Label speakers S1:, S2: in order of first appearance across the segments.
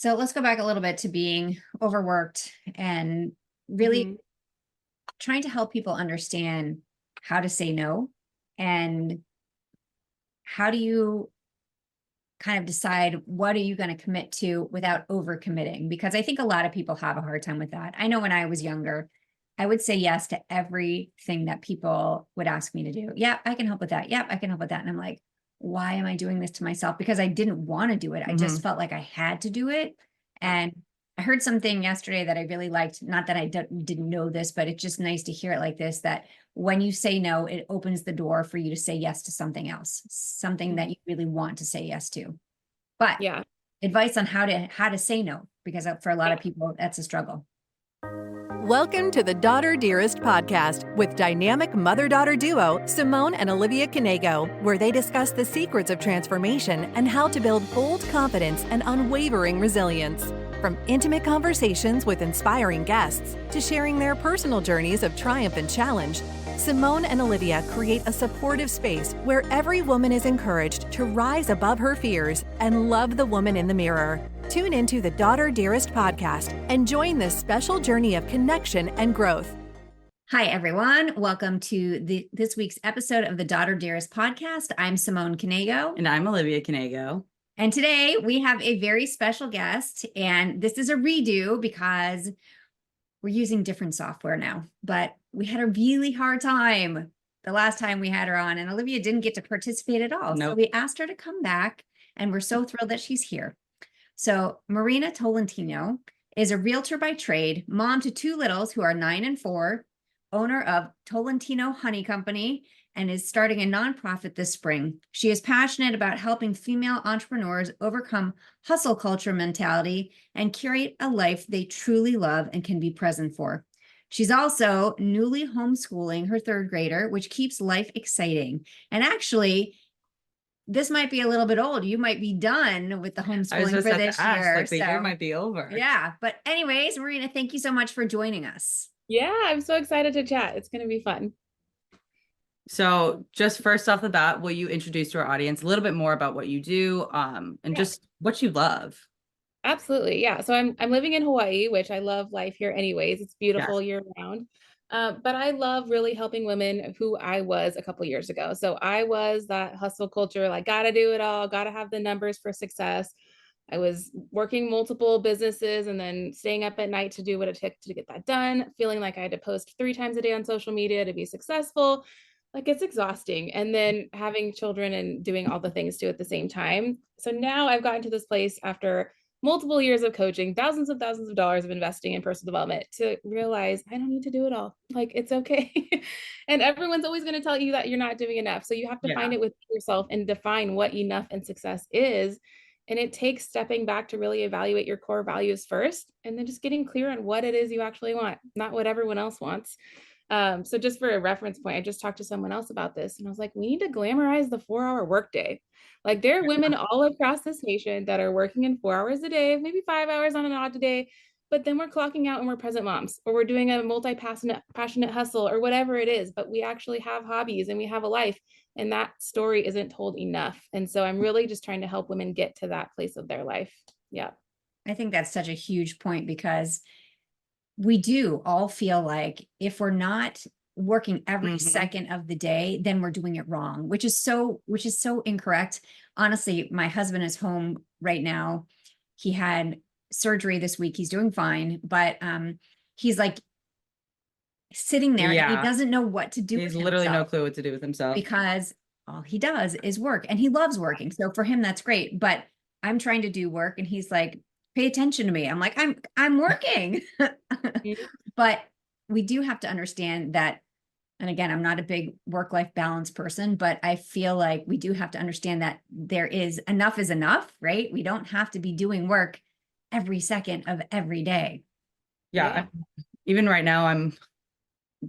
S1: So let's go back a little bit to being overworked and really trying to help people understand how to say no and how do you kind of decide what are you going to commit to without overcommitting? Because I think a lot of people have a hard time with that. I know when I was younger, I would say yes to everything that people would ask me to do. Yeah, I can help with that. Yep, I can help with that. And I'm like, why am I doing this to myself? Because I didn't want to do it. I just felt like I had to do it. And I heard something yesterday that I really liked. Not that I didn't know this, but it's just nice to hear it like this, that when you say no, it opens the door for you to say yes to something else, something that you really want to say yes to. But
S2: Yeah.
S1: advice on how to say no, because for a lot of people, that's a struggle.
S3: Welcome to the Daughter Dearest Podcast with dynamic mother-daughter duo Simone and Olivia Knego, where they discuss the secrets of transformation and how to build bold confidence and unwavering resilience. From intimate conversations with inspiring guests to sharing their personal journeys of triumph and challenge, Simone and Olivia create a supportive space where every woman is encouraged to rise above her fears and love the woman in the mirror. Tune into the Daughter Dearest Podcast and join this special journey of connection and growth.
S1: Hi, everyone. Welcome to this week's episode of the Daughter Dearest Podcast. I'm Simone Knego.
S4: And I'm Olivia Knego.
S1: And today we have a very special guest, and this is a redo because we're using different software now, but we had a really hard time the last time we had her on, and Olivia didn't get to participate at all.
S4: Nope.
S1: So we asked her to come back, and we're so thrilled that she's here. So Marina Tolentino is a realtor by trade, mom to two littles who are 9 and 4, owner of Tolentino Honey Company, and is starting a nonprofit this spring. She is passionate about helping female entrepreneurs overcome hustle culture mentality and curate a life they truly love and can be present for. She's also newly homeschooling her third grader, which keeps life exciting. And actually, this might be a little bit old. You might be done with the homeschooling for this year.
S4: Like the year might be over.
S1: Yeah. But anyways, Marina, thank you so much for joining us.
S2: Yeah, I'm so excited to chat. It's going to be fun.
S4: So just first off the bat, will you introduce to our audience a little bit more about what you do and just what you love?
S2: Absolutely. Yeah. So I'm living in Hawaii, which I love life here anyways. It's beautiful year round. But I love really helping women who I was a couple years ago. So I was that hustle culture, like gotta do it all, gotta have the numbers for success. I was working multiple businesses and then staying up at night to do what it took to get that done, feeling like I had to post 3 times a day on social media to be successful. Like it's exhausting. And then having children and doing all the things too at the same time. So now I've gotten to this place after multiple years of coaching, thousands of dollars of investing in personal development to realize I don't need to do it all. Like it's okay. And everyone's always going to tell you that you're not doing enough. So you have to find it with yourself and define what enough and success is. And it takes stepping back to really evaluate your core values first, and then just getting clear on what it is you actually want, not what everyone else wants. So just for a reference point, I just talked to someone else about this and I was like, we need to glamorize the 4-hour workday. Like there are women all across this nation that are working in 4 hours a day, maybe 5 hours on an odd day, but then we're clocking out and we're present moms, or we're doing a passionate hustle or whatever it is, but we actually have hobbies and we have a life, and that story isn't told enough. And so I'm really just trying to help women get to that place of their life. Yeah.
S1: I think that's such a huge point because we do all feel like if we're not working every second of the day, then we're doing it wrong, which is so incorrect. Honestly, my husband is home right now. He had surgery this week. He's doing fine, but he's like sitting there and he doesn't know what to do.
S4: He has literally no clue what to do with himself
S1: because all he does is work, and he loves working. So for him, that's great. But I'm trying to do work and he's like, pay attention to me. I'm like, I'm working. But we do have to understand that. And again, I'm not a big work-life balance person, but I feel like we do have to understand that there is enough, right? We don't have to be doing work every second of every day.
S4: Yeah. Even right now,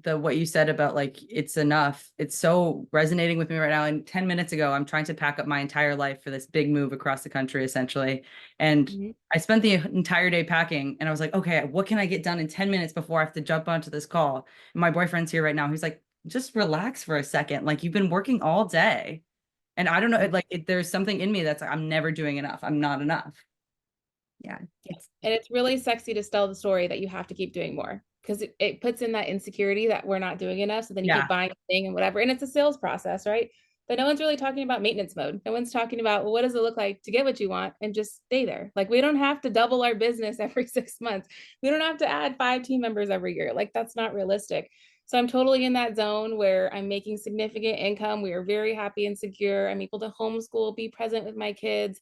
S4: what you said about like, it's enough. It's so resonating with me right now. And 10 minutes ago, I'm trying to pack up my entire life for this big move across the country, essentially. And I spent the entire day packing and I was like, okay, what can I get done in 10 minutes before I have to jump onto this call? And my boyfriend's here right now. He's like, just relax for a second. Like you've been working all day. And I don't know, there's something in me that's like, I'm never doing enough. I'm not enough.
S1: Yeah.
S2: And it's really sexy to tell the story that you have to keep doing more, because it puts in that insecurity that we're not doing enough. So then you keep buying a thing and whatever. And it's a sales process, right? But no one's really talking about maintenance mode. No one's talking about, well, what does it look like to get what you want and just stay there? Like, we don't have to double our business every 6 months. We don't have to add 5 team members every year. Like, that's not realistic. So I'm totally in that zone where I'm making significant income. We are very happy and secure. I'm able to homeschool, be present with my kids.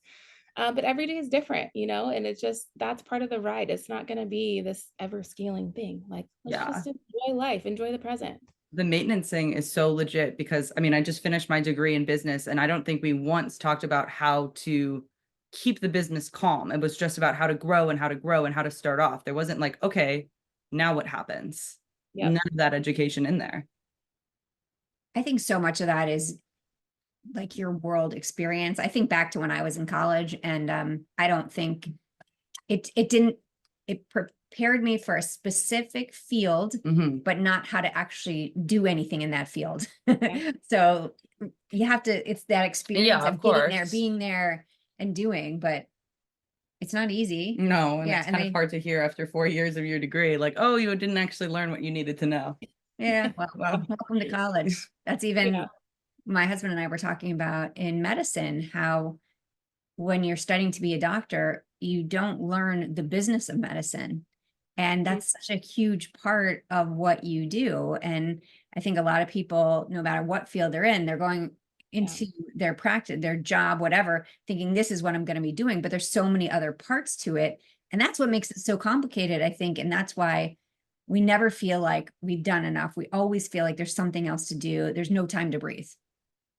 S2: But every day is different, and it's just, that's part of the ride. It's not going to be this ever scaling thing. Like, let's just enjoy life, enjoy the present.
S4: The maintenance thing is so legit because I just finished my degree in business, and I don't think we once talked about how to keep the business calm. It was just about how to grow and how to grow and how to start off. There wasn't like, okay, now what happens? None of that education in there.
S1: I think so much of that is like your world experience. I think back to when I was in college, and I don't think it prepared me for a specific field, but not how to actually do anything in that field. So you have to, it's that experience of being there and doing, but it's not easy.
S4: No, and it's kind of hard to hear after 4 years of your degree, like, oh, you didn't actually learn what you needed to know.
S1: Yeah, well, welcome to college. That's even my husband and I were talking about in medicine, how when you're studying to be a doctor, you don't learn the business of medicine. And that's such a huge part of what you do. And I think a lot of people, no matter what field they're in, they're going into their practice, their job, whatever, thinking this is what I'm going to be doing. But there's so many other parts to it. And that's what makes it so complicated, I think. And that's why we never feel like we've done enough. We always feel like there's something else to do. There's no time to breathe.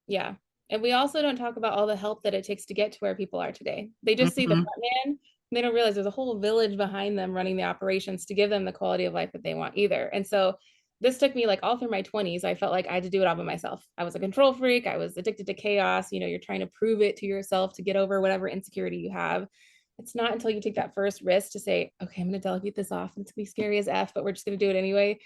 S2: Yeah. And we also don't talk about all the help that it takes to get to where people are today. They just see the front man. They don't realize there's a whole village behind them running the operations to give them the quality of life that they want either. And so this took me like all through my 20s. I felt like I had to do it all by myself. I was a control freak. I was addicted to chaos. You're trying to prove it to yourself to get over whatever insecurity you have. It's not until you take that first risk to say, okay, I'm going to delegate this off. It's going to be scary as F, but we're just going to do it anyway.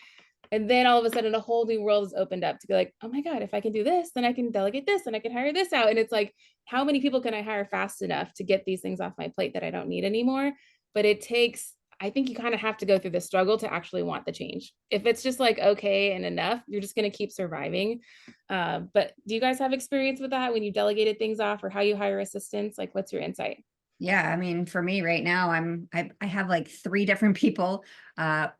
S2: And then all of a sudden a whole new world is opened up to be like, oh my God, if I can do this, then I can delegate this and I can hire this out. And it's like, how many people can I hire fast enough to get these things off my plate that I don't need anymore? But it takes, I think you kind of have to go through the struggle to actually want the change. If it's just like, okay, and enough, you're just going to keep surviving. But do you guys have experience with that when you delegated things off, or how you hire assistants? Like, what's your insight?
S1: Yeah, for me right now, I have like 3 different people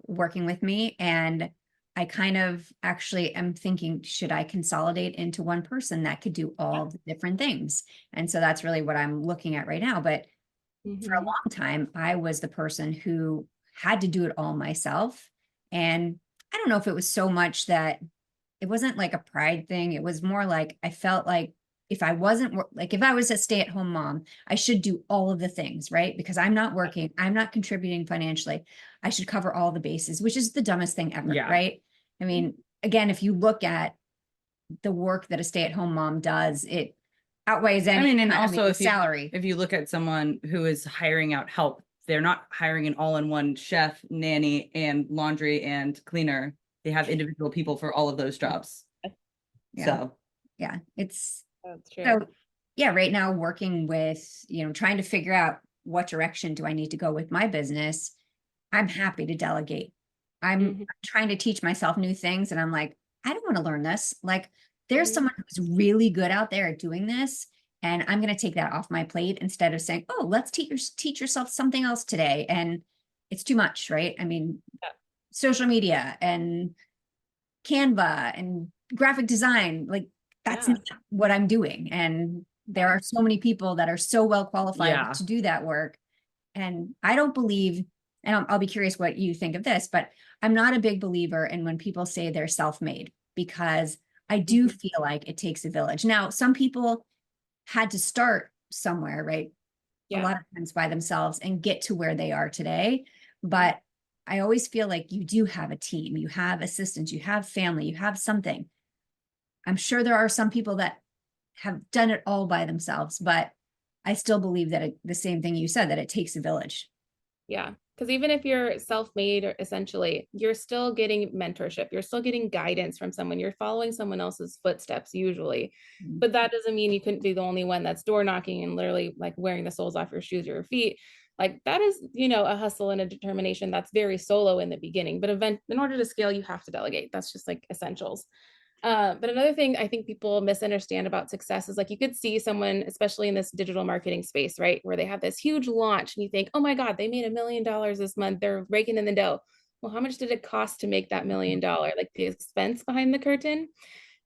S1: working with me, and I kind of actually am thinking, should I consolidate into one person that could do all the different things? And so that's really what I'm looking at right now. But for a long time, I was the person who had to do it all myself. And I don't know if it was so much that it wasn't like a pride thing. It was more like I felt like if I was a stay-at-home mom, I should do all of the things, right? Because I'm not working, I'm not contributing financially. I should cover all the bases, which is the dumbest thing ever, right? Again, if you look at the work that a stay-at-home mom does, it outweighs any.
S4: And also
S1: salary.
S4: If you look at someone who is hiring out help, they're not hiring an all-in-one chef, nanny, and laundry and cleaner. They have individual people for all of those jobs.
S1: It's
S2: that's true.
S1: So right now working with, trying to figure out what direction do I need to go with my business. I'm happy to delegate. I'm trying to teach myself new things, and I'm like, I don't want to learn this. Like, there's someone who's really good out there at doing this, and I'm going to take that off my plate instead of saying, oh, let's teach yourself something else today. And it's too much, right? Social media and Canva and graphic design, like that's not what I'm doing. And there are so many people that are so well qualified to do that work. And I don't believe, and I'll be curious what you think of this, but I'm not a big believer in when people say they're self-made, because I do feel like it takes a village. Now, some people had to start somewhere, right? A lot of times by themselves and get to where they are today. But I always feel like you do have a team, you have assistants, you have family, you have something. I'm sure there are some people that have done it all by themselves, but I still believe that the same thing you said, that it takes a village.
S2: Yeah. Because even if you're self-made, or essentially, you're still getting mentorship. You're still getting guidance from someone. You're following someone else's footsteps usually. But that doesn't mean you couldn't be the only one that's door knocking and literally like wearing the soles off your shoes or your feet. Like that is, a hustle and a determination that's very solo in the beginning, but in order to scale, you have to delegate. That's just like essentials. But another thing I think people misunderstand about success is like you could see someone, especially in this digital marketing space, right, where they have this huge launch and you think, oh my God, they made $1 million this month. They're raking in the dough. Well, how much did it cost to make that $1 million? Like the expense behind the curtain?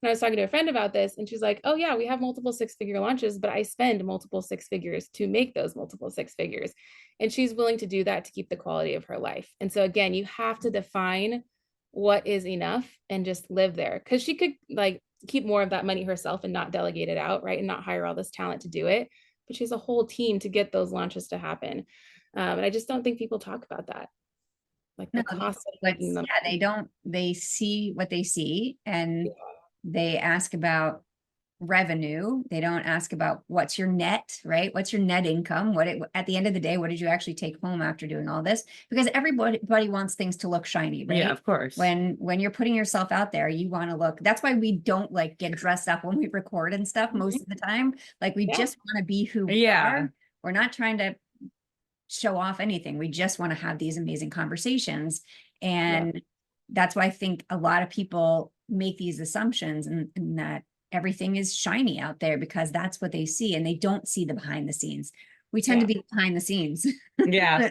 S2: And I was talking to a friend about this, and she's like, oh, yeah, we have multiple 6-figure launches, but I spend multiple 6 figures to make those multiple 6 figures. And she's willing to do that to keep the quality of her life. And so, again, you have to define what is enough and just live there, because she could like keep more of that money herself and not delegate it out, right? And not hire all this talent to do it. But she has a whole team to get those launches to happen. And I just don't think people talk about that. Like the cost of making them.
S1: Yeah, they see what they see, and they ask about revenue. They don't ask about what's your net, right? What's your net income? At the end of the day, what did you actually take home after doing all this? Because everybody wants things to look shiny, right?
S4: Yeah, of course.
S1: When you're putting yourself out there, you want to look. That's why we don't like get dressed up when we record and stuff most of the time. Like we just want to be who we are. We're not trying to show off anything. We just want to have these amazing conversations. And that's why I think a lot of people make these assumptions and that everything is shiny out there because that's what they see, and they don't see the behind the scenes. We tend to be behind the scenes.
S4: Yeah.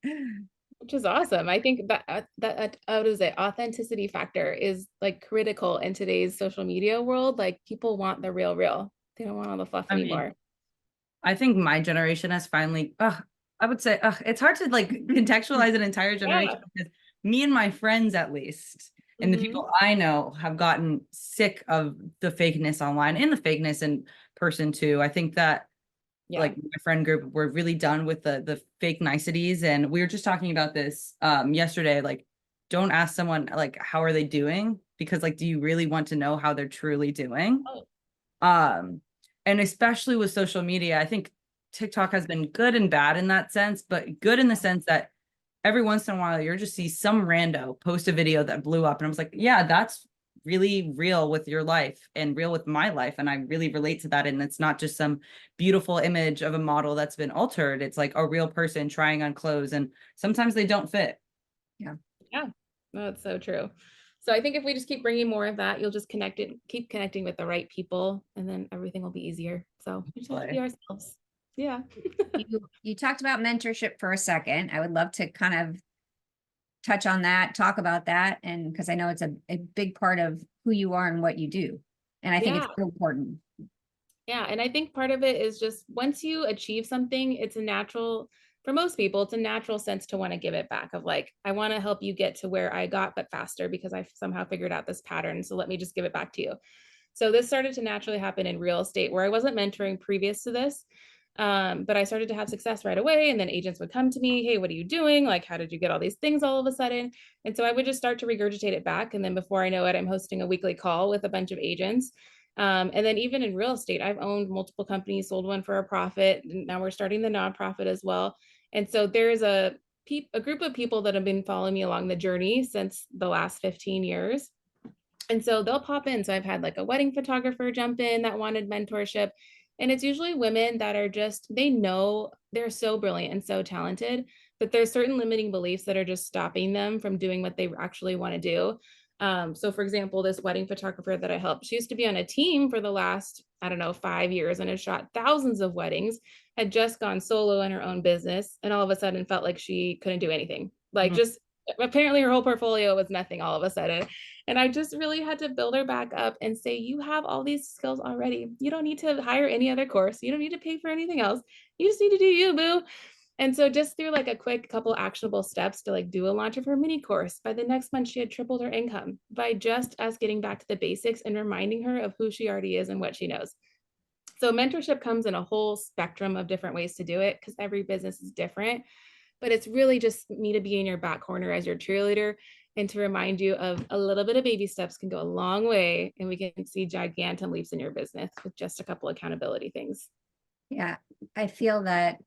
S2: Which is awesome. I think that what is it? Authenticity factor is like critical in today's social media world. Like people want the real. They don't want all the fluff anymore.
S4: I think my generation has finally, I would say, it's hard to like contextualize an entire generation because me and my friends, at least, and the people I know have gotten sick of the fakeness online and the fakeness in person too. I think that like my friend group, we're really done with the fake niceties. And we were just talking about this yesterday, like, don't ask someone like, how are they doing? Because like, do you really want to know how they're truly doing? And especially with social media, I think TikTok has been good and bad in that sense, but good in the sense that every once in a while, you'll just see some rando post a video that blew up. And I was like, yeah, that's really real with your life and real with my life. And I really relate to that. And it's not just some beautiful image of a model that's been altered. It's like a real person trying on clothes. And sometimes they don't fit.
S2: Yeah. No, it's so true. So I think if we just keep bringing more of that, you'll just keep connecting with the right people, and then everything will be easier. So we just have to be ourselves. Yeah.
S1: You talked about mentorship for a second. I would love to kind of touch on that, talk about that. And because I know it's a big part of who you are and what you do. And I think it's so important.
S2: Yeah. And I think part of it is just once you achieve something, for most people, it's a natural sense to want to give it back of like, I want to help you get to where I got, but faster because I've somehow figured out this pattern. So let me just give it back to you. So this started to naturally happen in real estate where I wasn't mentoring previous to this. But I started to have success right away. And then agents would come to me, hey, what are you doing? Like, how did you get all these things all of a sudden? And so I would just start to regurgitate it back. And then before I know it, I'm hosting a weekly call with a bunch of agents. And then even in real estate, I've owned multiple companies, sold one for a profit. And now we're starting the nonprofit as well. And so there's a group of people that have been following me along the journey since the last 15 years. And so they'll pop in. So I've had like a wedding photographer jump in that wanted mentorship. And it's usually women that are they know they're so brilliant and so talented, but there's certain limiting beliefs that are just stopping them from doing what they actually want to do. So for example, this wedding photographer that I helped, she used to be on a team for the last, 5 years and has shot thousands of weddings, had just gone solo in her own business, and all of a sudden felt like she couldn't do anything. Like just apparently her whole portfolio was nothing all of a sudden. And I just really had to build her back up and say, you have all these skills already. You don't need to hire any other course. You don't need to pay for anything else. You just need to do you, boo. And so just through like a quick couple actionable steps to like do a launch of her mini course, by the next month, she had tripled her income by just us getting back to the basics and reminding her of who she already is and what she knows. So mentorship comes in a whole spectrum of different ways to do it because every business is different. But it's really just me to be in your back corner as your cheerleader and to remind you of a little bit of baby steps can go a long way, and we can see gigantic leaps in your business with just a couple accountability things.
S1: Yeah, I feel that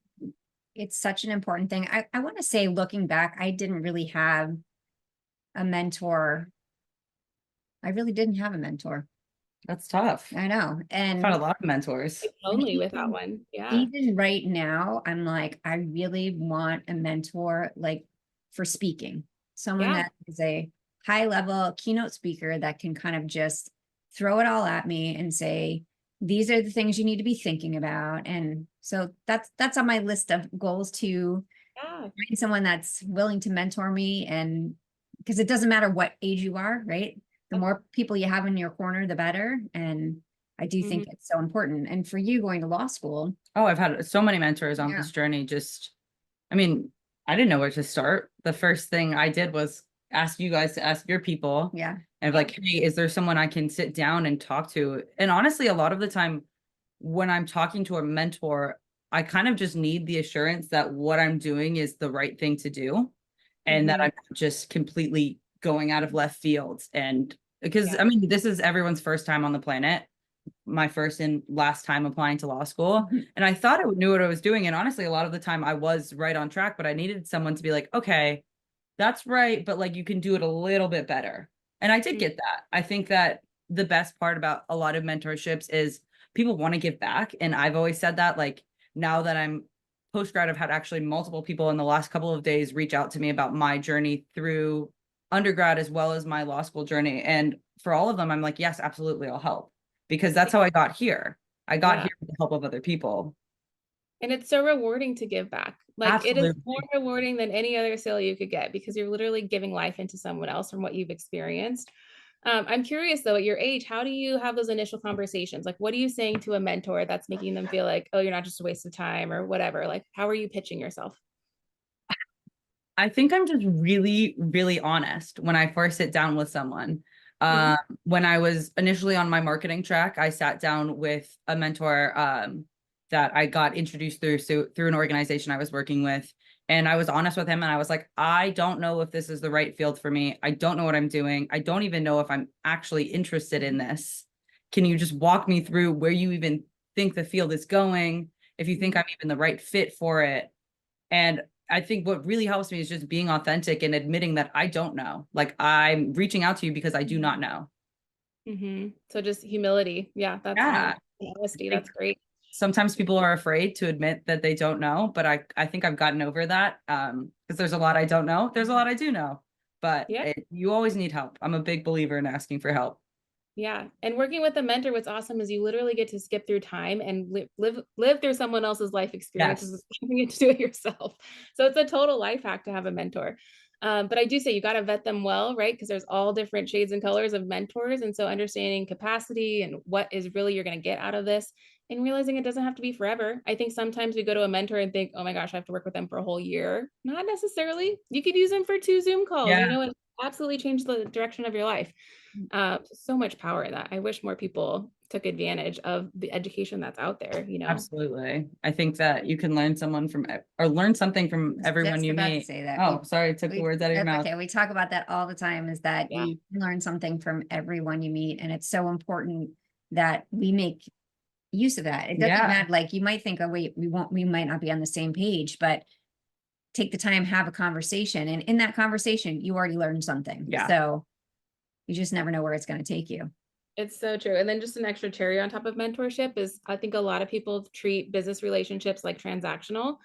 S1: it's such an important thing. I want to say, looking back, I didn't really have a mentor. I really didn't have a mentor.
S4: That's tough.
S1: I know.
S4: I've had a
S1: And
S4: lot of mentors.
S2: Like, lonely with that one. Yeah.
S1: even right now, I'm like, I really want a mentor, like for speaking, someone
S2: Yeah.
S1: that is a high level keynote speaker that can kind of just throw it all at me and say, these are the things you need to be thinking about. And so that's on my list of goals to
S2: Yeah.
S1: find someone that's willing to mentor me. And because it doesn't matter what age you are, right? The more people you have in your corner, the better. And I do think it's so important. And for you going to law school.
S4: Oh, I've had so many mentors on
S1: Yeah.
S4: this journey. Just, I mean, I didn't know where to start. The first thing I did was ask you guys to ask your people.
S1: Yeah.
S4: And like, hey, is there someone I can sit down and talk to? And honestly, a lot of the time when I'm talking to a mentor, I kind of just need the assurance that what I'm doing is the right thing to do and that I'm not just completely going out of left field. And because I mean, this is everyone's first time on the planet, my first and last time applying to law school. And I thought I knew what I was doing. And honestly, a lot of the time I was right on track, but I needed someone to be like, okay, that's right. But like, you can do it a little bit better. And I did get that. I think that the best part about a lot of mentorships is people want to give back. And I've always said that, like, now that I'm post grad, I've had actually multiple people in the last couple of days reach out to me about my journey through undergrad as well as my law school journey. And for all of them, I'm like, yes, absolutely, I'll help, because that's how I got here. I got here with the help of other people.
S2: And it's so rewarding to give back. Like
S4: Absolutely.
S2: It is more rewarding than any other sale you could get, because you're literally giving life into someone else from what you've experienced. I'm curious though, at your age, how do you have those initial conversations? Like, what are you saying to a mentor that's making them feel like, oh, you're not just a waste of time or whatever? Like, how are you pitching yourself?
S4: I think I'm just really, really honest when I first sit down with someone. When I was initially on my marketing track, I sat down with a mentor that I got introduced through an organization I was working with. And I was honest with him and I was like, I don't know if this is the right field for me. I don't know what I'm doing. I don't even know if I'm actually interested in this. Can you just walk me through where you even think the field is going? If you think I'm even the right fit for it? And I think what really helps me is just being authentic and admitting that I don't know. Like, I'm reaching out to you because I do not know.
S2: So just humility. Yeah, that's honesty. That's great.
S4: Sometimes people are afraid to admit that they don't know, but I think I've gotten over that, because there's a lot I don't know. There's a lot I do know, but you always need help. I'm a big believer in asking for help.
S2: Yeah. And working with a mentor, what's awesome is you literally get to skip through time and live through someone else's life experiences. You get to do it yourself. So it's a total life hack to have a mentor. But I do say you got to vet them well, right? Because there's all different shades and colors of mentors. And so understanding capacity and what is really you're going to get out of this, and realizing it doesn't have to be forever. I think sometimes we go to a mentor and think, oh my gosh, I have to work with them for a whole year. Not necessarily. You could use them for 2 Zoom calls, and absolutely change the direction of your life. So much power in that. I wish more people took advantage of the education that's out there,
S4: Absolutely. I think that you can learn something from everyone you meet. Oh, sorry, I took the words out of your mouth.
S1: Okay, we talk about that all the time, is that you can learn something from everyone you meet. And it's so important that we make use of that. It doesn't matter, like, you might think, oh wait, we might not be on the same page, but take the time, have a conversation, and in that conversation you already learned something. So you just never know where it's going to take you.
S2: It's so true. And then just an extra cherry on top of mentorship is, I think a lot of people treat business relationships like transactional,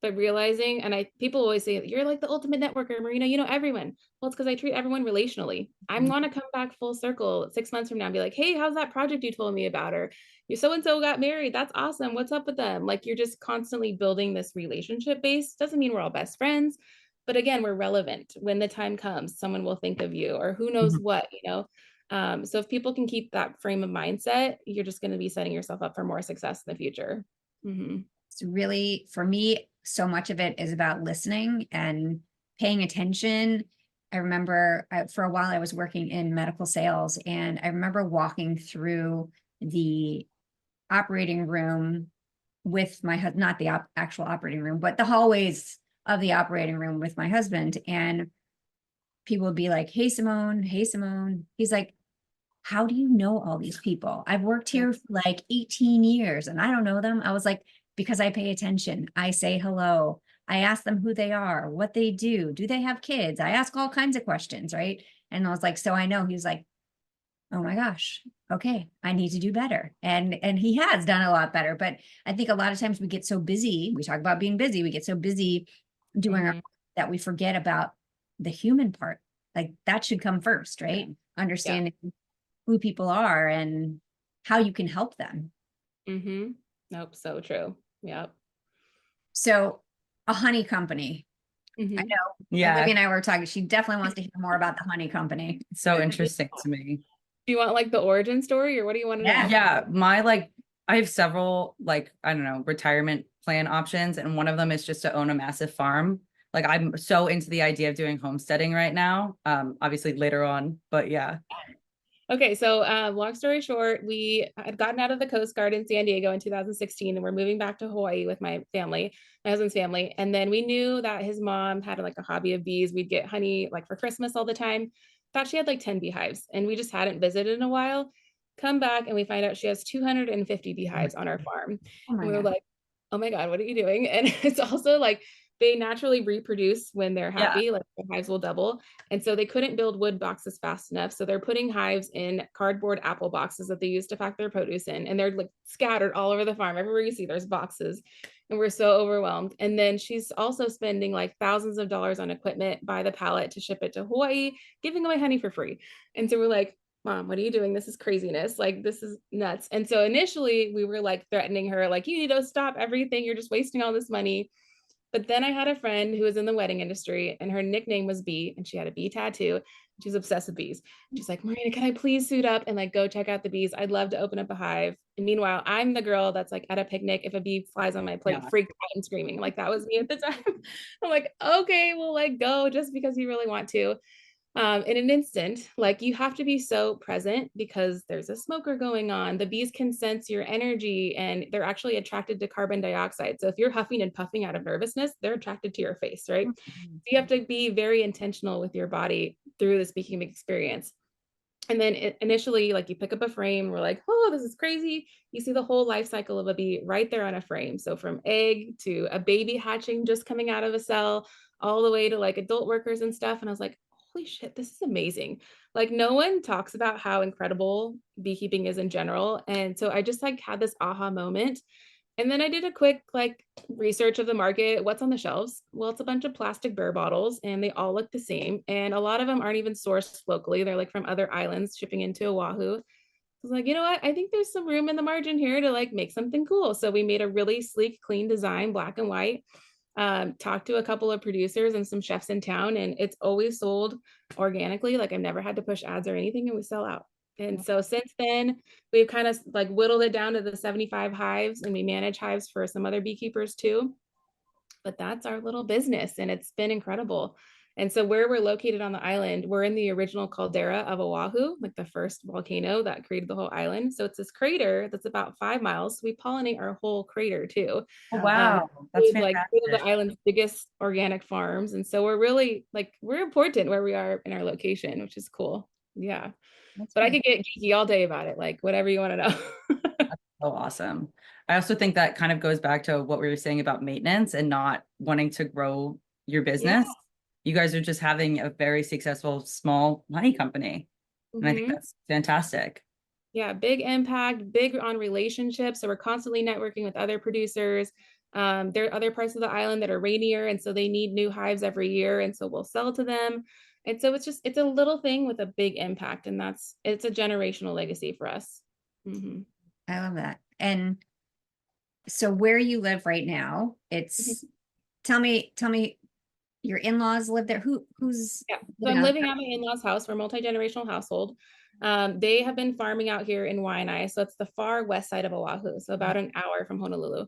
S2: but realizing, and people always say, you're like the ultimate networker, Marina, you know everyone. Well, it's because I treat everyone relationally. I'm going to come back full circle 6 months from now and be like, hey, how's that project you told me about? Or you so-and-so got married. That's awesome. What's up with them? Like, you're just constantly building this relationship base. Doesn't mean we're all best friends, but again, we're relevant. When the time comes, someone will think of you, or who knows what, so if people can keep that frame of mindset, you're just going to be setting yourself up for more success in the future.
S1: It's really, for me, so much of it is about listening and paying attention. I remember for a while I was working in medical sales, and I remember walking through the operating room with my husband, not the actual operating room, but the hallways of the operating room with my husband. And people would be like, hey, Simone, hey, Simone. He's like, how do you know all these people? I've worked here for like 18 years and I don't know them. I was like, because I pay attention. I say hello. I ask them who they are, what they do. Do they have kids? I ask all kinds of questions, right? And I was like, so I know. He was like, oh my gosh, okay, I need to do better. And he has done a lot better. But I think a lot of times we get so busy, we talk about being busy, we get so busy doing our that we forget about the human part. Like that should come first, right? Understanding who people are and how you can help them.
S2: Nope, so true. Yep.
S1: So a honey company. I know Olivia and I were talking. She definitely wants to hear more about the honey company.
S4: It's so interesting to me.
S2: Do you want like the origin story or what do you want to know?
S4: Yeah, I have several I don't know, retirement plan options, and one of them is just to own a massive farm. Like I'm so into the idea of doing homesteading right now. Obviously later on, but yeah.
S2: Okay, so long story short, we had gotten out of the Coast Guard in San Diego in 2016, and we're moving back to Hawaii with my family, my husband's family. And then we knew that his mom had like a hobby of bees. We'd get honey like for Christmas all the time. Thought she had like 10 beehives, and we just hadn't visited in a while. Come back and we find out she has 250 beehives on our farm.
S1: Oh my
S2: And we were
S1: God.
S2: like, oh my God, what are you doing? And it's also like they naturally reproduce when they're happy, like the hives will double. And so they couldn't build wood boxes fast enough. So they're putting hives in cardboard apple boxes that they use to pack their produce in. And they're like scattered all over the farm. Everywhere you see, there's boxes. And we're so overwhelmed. And then she's also spending like thousands of dollars on equipment by the pallet to ship it to Hawaii, giving away honey for free. And so we're like, Mom, what are you doing? This is craziness. Like, this is nuts. And so initially we were like threatening her, like, you need to stop everything. You're just wasting all this money. But then I had a friend who was in the wedding industry and her nickname was Bee and she had a bee tattoo. She's obsessed with bees. She's like, Marina, can I please suit up and like go check out the bees? I'd love to open up a hive. And meanwhile, I'm the girl that's like at a picnic. If a bee flies on my plate, freaked out and screaming. Like that was me at the time. I'm like, okay, we'll like go just because you really want to. In an instant, like you have to be so present because there's a smoker going on. The bees can sense your energy and they're actually attracted to carbon dioxide. So if you're huffing and puffing out of nervousness, they're attracted to your face, right? So you have to be very intentional with your body through the speaking experience. And then initially, like you pick up a frame, we're like, oh, this is crazy. You see the whole life cycle of a bee right there on a frame. So from egg to a baby hatching, just coming out of a cell, all the way to like adult workers and stuff. And I was like, holy shit, this is amazing. Like no one talks about how incredible beekeeping is in general. And so I just like had this aha moment. And then I did a quick like research of the market. What's on the shelves? Well, it's a bunch of plastic bear bottles and they all look the same. And a lot of them aren't even sourced locally. They're like from other islands shipping into Oahu. I was like, you know what? I think there's some room in the margin here to like make something cool. So we made a really sleek, clean design, black and white. Talked to a couple of producers and some chefs in town, and it's always sold organically. Like I've never had to push ads or anything, and we sell out. And so since then, we've kind of like whittled it down to the 75 hives, and we manage hives for some other beekeepers too. But that's our little business, and it's been incredible. And so where we're located on the island, we're in the original caldera of Oahu, like the first volcano that created the whole island. So it's this crater that's about 5 miles. So we pollinate our whole crater too.
S4: Oh, wow. That's
S2: like one of the island's biggest organic farms. And so we're really like, we're important where we are in our location, which is cool. Yeah. But I could get geeky all day about it, like whatever you want to know.
S4: So awesome. I also think that kind of goes back to what we were saying about maintenance and not wanting to grow your business. Yeah. You guys are just having a very successful small honey company. And I think that's fantastic.
S2: Yeah, big impact, big on relationships. So we're constantly networking with other producers. There are other parts of the island that are rainier, and so they need new hives every year. And so we'll sell to them. And so it's a little thing with a big impact. And it's a generational legacy for us.
S1: I love that. And so where you live right now, it's tell me your in-laws live there. Who's
S2: so I'm living at my in-laws' house. We're a multi-generational household. They have been farming out here in Waianae. So it's the far west side of Oahu. So about an hour from Honolulu.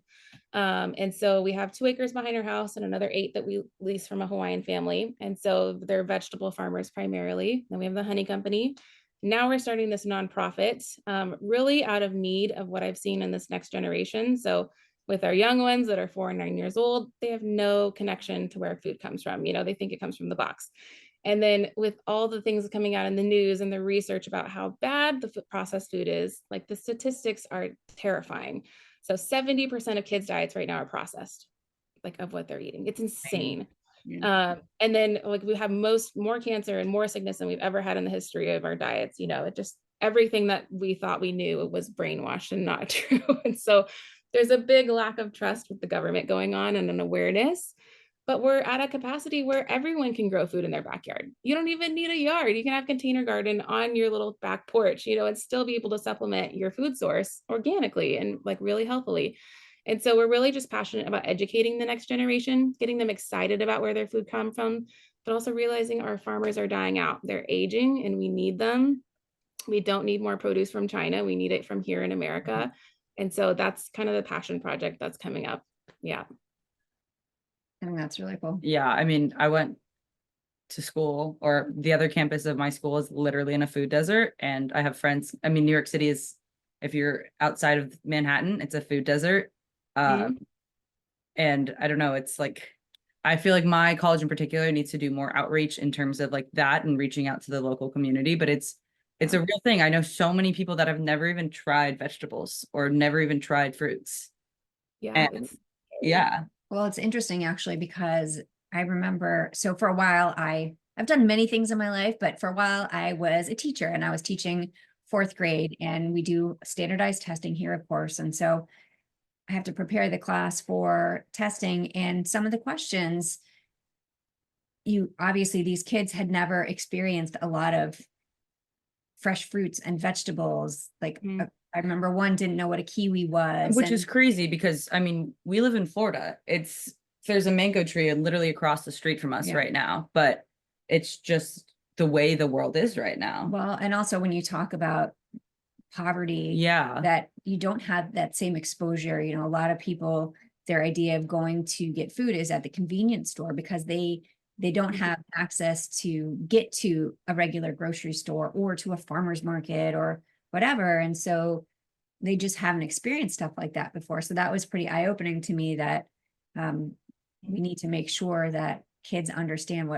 S2: And so we have 2 acres behind our house and another 8 that we lease from a Hawaiian family. And so they're vegetable farmers primarily. Then we have the honey company. Now we're starting this nonprofit, really out of need of what I've seen in this next generation. So with our young ones that are 4 and 9 years old, they have no connection to where food comes from. You know, they think it comes from the box. And then with all the things coming out in the news and the research about how bad the processed food is, like the statistics are terrifying. So 70% of kids' diets right now are processed, like of what they're eating. It's insane. And then like we have more cancer and more sickness than we've ever had in the history of our diets. You know, everything that we thought we knew was brainwashed and not true. And so there's a big lack of trust with the government going on and an awareness. But we're at a capacity where everyone can grow food in their backyard. You don't even need a yard. You can have container garden on your little back porch, and still be able to supplement your food source organically and like really healthily. And so we're really just passionate about educating the next generation, getting them excited about where their food comes from, but also realizing our farmers are dying out. They're aging and we need them. We don't need more produce from China. We need it from here in America. And so that's kind of the passion project that's coming up. Yeah.
S1: I think that's really cool.
S4: Yeah. I mean, I went to school, or the other campus of my school is literally in a food desert. And I have friends. I mean, New York City is, if you're outside of Manhattan, it's a food desert. And I don't know, it's like, I feel like my college in particular needs to do more outreach in terms of like that and reaching out to the local community. But it's a real thing. I know so many people that have never even tried vegetables or never even tried fruits.
S2: Yeah.
S4: And yeah.
S1: Well, it's interesting actually, because I remember, so for a while I've done many things in my life, but for a while I was a teacher and I was teaching fourth grade, and we do standardized testing here, of course. And so I have to prepare the class for testing, and some of the questions, obviously these kids had never experienced a lot of fresh fruits and vegetables. Like I remember one didn't know what a kiwi was.
S4: Which is crazy because, I mean, we live in Florida. There's a mango tree literally across the street from us right now, but it's just the way the world is right now.
S1: Well, and also when you talk about poverty, that you don't have that same exposure. A lot of people, their idea of going to get food is at the convenience store because they don't have access to get to a regular grocery store or to a farmer's market or whatever. And so they just haven't experienced stuff like that before. So that was pretty eye-opening to me, that we need to make sure that kids understand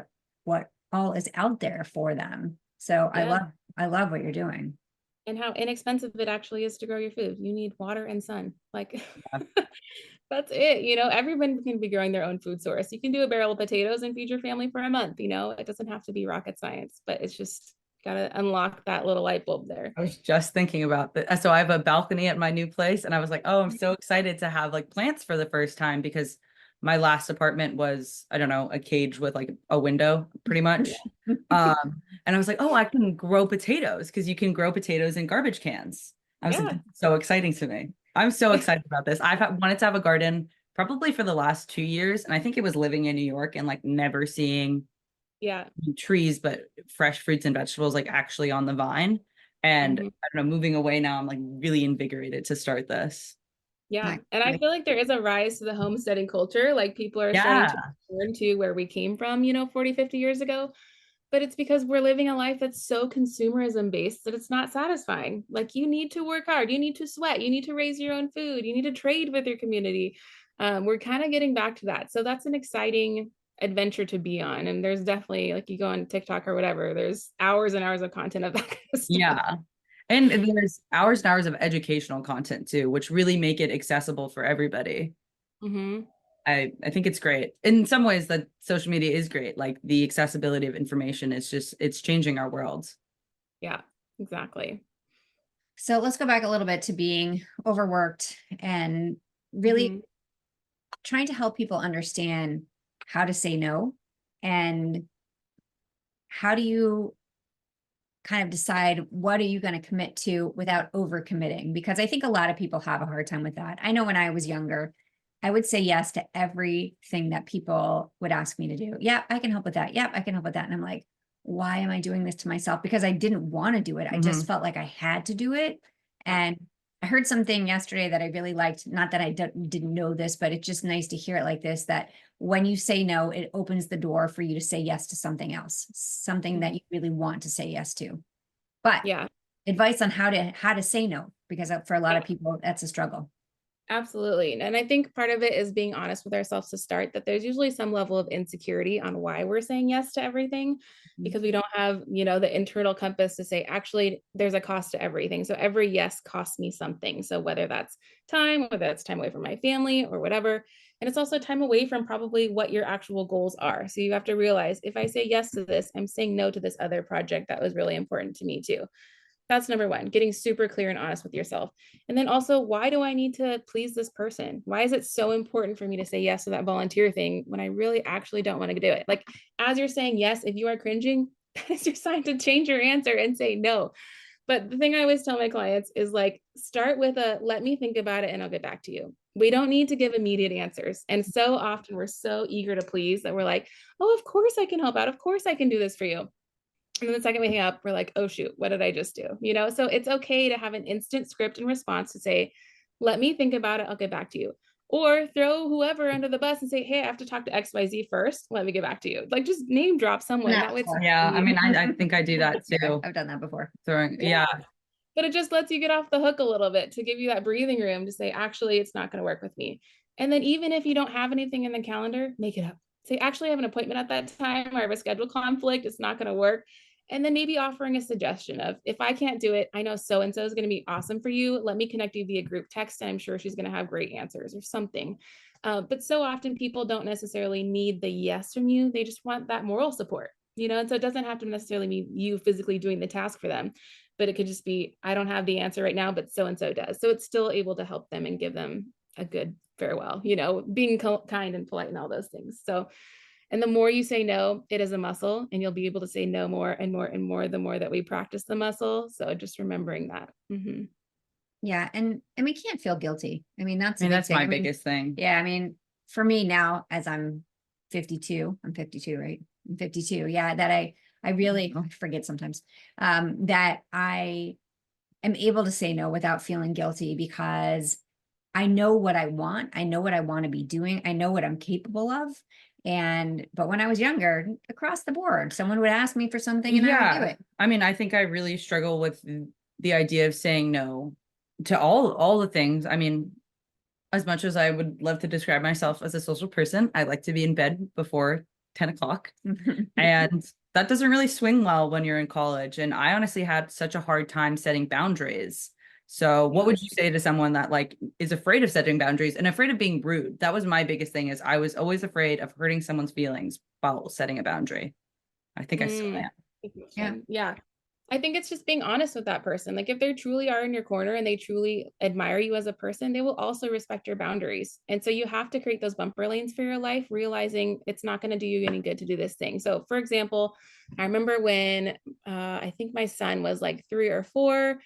S1: what all is out there for them. So I love what you're doing.
S2: And how inexpensive it actually is to grow your food. You need water and sun. Like that's it. Everyone can be growing their own food source. You can do a barrel of potatoes and feed your family for a month. It doesn't have to be rocket science, but it's just got to unlock that little light bulb there.
S4: I was just thinking about that. So I have a balcony at my new place, and I was like, oh, I'm so excited to have like plants for the first time, because my last apartment was, I don't know, a cage with like a window pretty much. And I was like, oh, I can grow potatoes, because you can grow potatoes in garbage cans. I was like, so exciting to me. I'm so excited about this. Wanted to have a garden probably for the last 2 years. And I think it was living in New York and like never seeing trees, but fresh fruits and vegetables like actually on the vine. And I don't know, moving away now, I'm like really invigorated to start this.
S2: Yeah. And I feel like there is a rise to the homesteading culture. Like people are starting to return to where we came from, 40, 50 years ago. But it's because we're living a life that's so consumerism based that it's not satisfying. Like you need to work hard, you need to sweat, you need to raise your own food, you need to trade with your community. We're kind of getting back to that. So that's an exciting adventure to be on. And there's definitely, like, you go on TikTok or whatever, there's hours and hours of content of that kind of stuff.
S4: Yeah. And there's hours and hours of educational content too, which really make it accessible for everybody. I think it's great. In some ways that social media is great. Like the accessibility of information is it's changing our world.
S2: Yeah, exactly.
S1: So let's go back a little bit to being overworked and really trying to help people understand how to say no, and how do you kind of decide what are you going to commit to without overcommitting? Because I think a lot of people have a hard time with that. I know when I was younger, I would say yes to everything that people would ask me to do. Yeah, I can help with that. Yeah, I can help with that. And I'm like, why am I doing this to myself? Because I didn't want to do it. I just felt like I had to do it. And I heard something yesterday that I really liked. Not that I didn't know this, but it's just nice to hear it like this, that when you say no, it opens the door for you to say yes to something else, something that you really want to say yes to. But advice on how to say no, because for a lot of people, that's a struggle.
S2: Absolutely. And I think part of it is being honest with ourselves to start, that there's usually some level of insecurity on why we're saying yes to everything, because we don't have, the internal compass to say, actually, there's a cost to everything. So every yes costs me something. So whether that's time, whether that's time away from my family or whatever. And it's also time away from probably what your actual goals are. So you have to realize, if I say yes to this, I'm saying no to this other project that was really important to me too. That's number one, getting super clear and honest with yourself. And then also, why do I need to please this person? Why is it so important for me to say yes to that volunteer thing when I really actually don't want to do it? Like, as you're saying yes, if you are cringing, that is your sign to change your answer and say no. But the thing I always tell my clients is like, start with let me think about it and I'll get back to you. We don't need to give immediate answers. And so often we're so eager to please that we're like, oh, of course I can help out. Of course I can do this for you. And then the second we hang up, we're like, oh, shoot, what did I just do? So it's okay to have an instant script and response to say, let me think about it. I'll get back to you. Or throw whoever under the bus and say, hey, I have to talk to XYZ first. Let me get back to you. Like, just name drop someone. That way
S4: yeah. I mean, I think I do that too.
S1: I've done that before.
S4: Yeah.
S2: But it just lets you get off the hook a little bit to give you that breathing room to say, actually, it's not going to work with me. And then even if you don't have anything in the calendar, make it up. Say, actually, I have an appointment at that time, or I have a schedule conflict. It's not going to work. And then maybe offering a suggestion of, if I can't do it, I know so-and-so is going to be awesome for you. Let me connect you via group text, and I'm sure she's going to have great answers or something. But so often people don't necessarily need the yes from you. They just want that moral support, and so it doesn't have to necessarily be you physically doing the task for them, but it could just be, I don't have the answer right now, but so-and-so does. So it's still able to help them and give them a good farewell, being kind and polite and all those things. So, and the more you say no, it is a muscle, and you'll be able to say no more and more and more the more that we practice the muscle. So just remembering that. Mm-hmm.
S1: Yeah. And we can't feel guilty. I mean, that's
S4: my biggest thing.
S1: Yeah. I mean, for me now, as I'm 52, right? I'm 52. Yeah. That I really forget sometimes, that I am able to say no without feeling guilty, because I know what I want. I know what I want to be doing. I know what I'm capable of. But when I was younger, across the board, someone would ask me for something and I would do it.
S4: I mean, I think I really struggle with the idea of saying no to all the things. I mean, as much as I would love to describe myself as a social person, I like to be in bed before 10 o'clock. And that doesn't really swing well when you're in college. And I honestly had such a hard time setting boundaries. So what would you say to someone that like is afraid of setting boundaries and afraid of being rude? That was my biggest thing, is I was always afraid of hurting someone's feelings while setting a boundary. I think I still am.
S2: Yeah. I think it's just being honest with that person. Like, if they truly are in your corner and they truly admire you as a person, they will also respect your boundaries. And so you have to create those bumper lanes for your life, realizing it's not going to do you any good to do this thing. So for example, I remember when I think my son was like 3 or 4,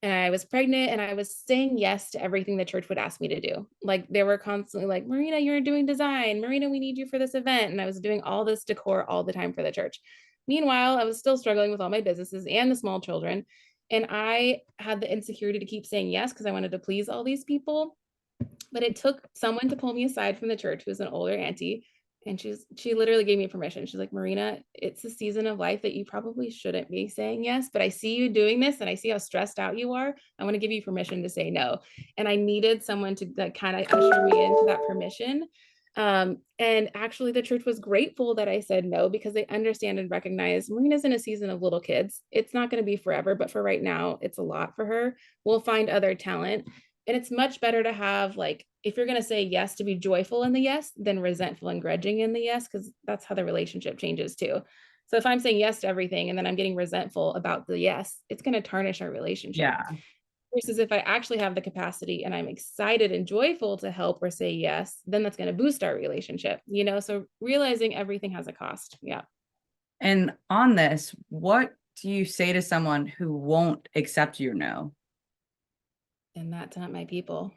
S2: and I was pregnant, and I was saying yes to everything the church would ask me to do. Like, they were constantly like, Marina, you're doing design. Marina, we need you for this event. And I was doing all this decor all the time for the church. Meanwhile, I was still struggling with all my businesses and the small children. And I had the insecurity to keep saying yes because I wanted to please all these people. But it took someone to pull me aside from the church, who was an older auntie. And she literally gave me permission. She's like, Marina, it's a season of life that you probably shouldn't be saying yes, but I see you doing this and I see how stressed out you are. I want to give you permission to say no. And I needed someone to like kind of usher me into that permission. And actually the church was grateful that I said no, because they understand and recognize Marina's in a season of little kids. It's not going to be forever, but for right now, it's a lot for her. We'll find other talent. And it's much better to have, like, if you're going to say yes, to be joyful in the yes than resentful and grudging in the yes, because that's how the relationship changes too. So if I'm saying yes to everything and then I'm getting resentful about the yes, it's going to tarnish our relationship.
S4: Yeah.
S2: Versus if I actually have the capacity and I'm excited and joyful to help or say yes, then that's going to boost our relationship, so realizing everything has a cost. Yeah.
S4: And on this, what do you say to someone who won't accept your no?
S2: And that's not my people.